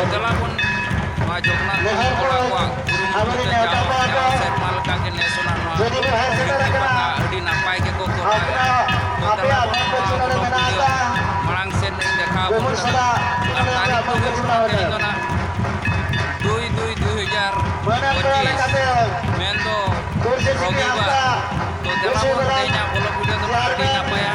telah pun Jogna kola kuak guru jauh sermal kaki nesunan di napai ke koko telah pun malang sen dekha pun tarik tu na 2025 mendo rogiba to telah pun tanya bola video tu di napai ya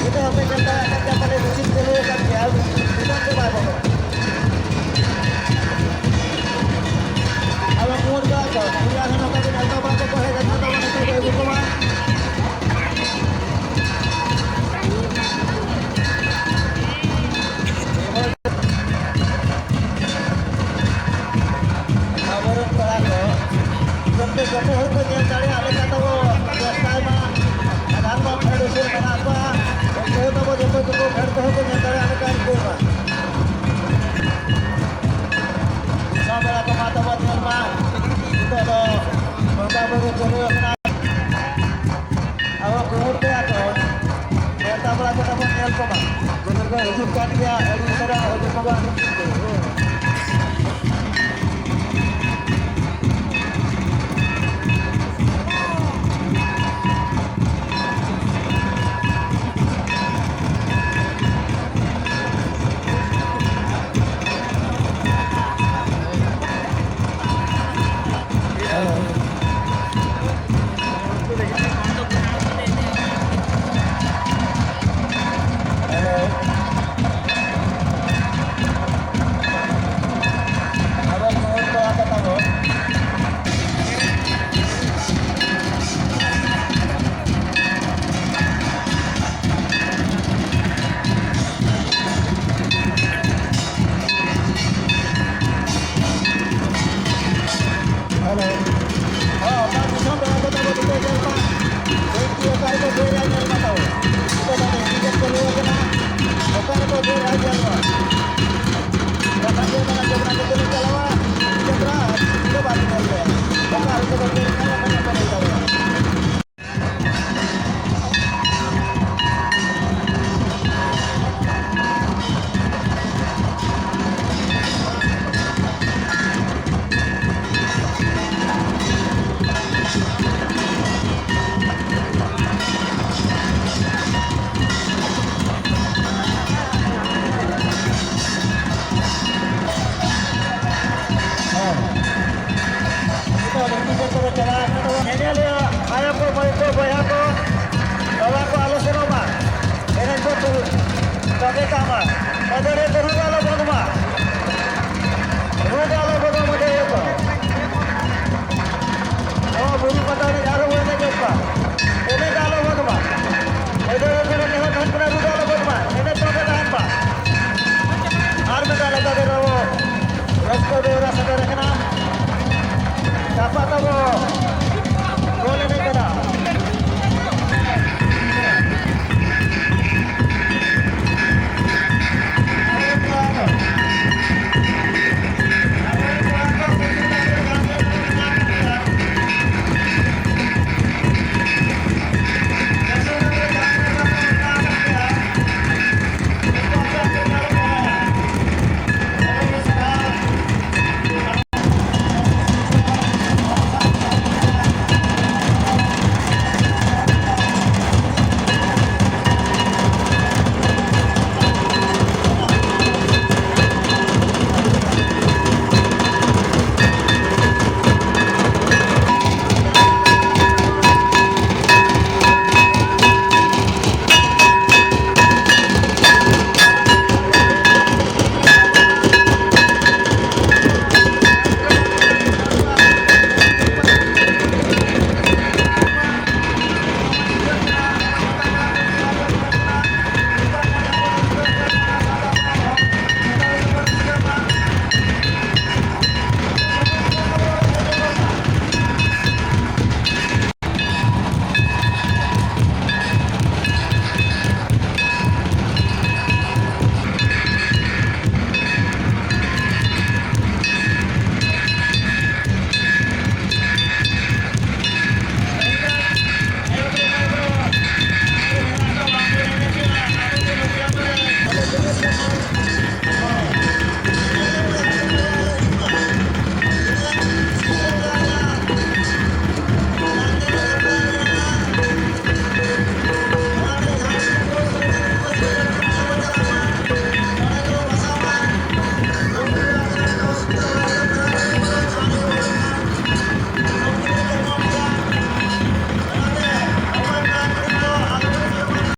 Kita apa yang kita akan pada musim dulu kan ya, kita coba apa? Awak muat ke apa? Punya anak apa yang kita apa kau hebat kita mana kita ibu kau mah? Kabarun berapa? Sampai hukum yang cari ada kata bahwa biasa mah ada apa produser kenapa? Saya tahu dia tu hukum yang cari ada kan kuma. Sampai apa mata buat yang mah? Itu ada beberapa produser kenapa? Awak kumur tu atau? Saya tahu apa kata buat yang kuma. Jadi hidupkan dia, ini sedang hidup kuma.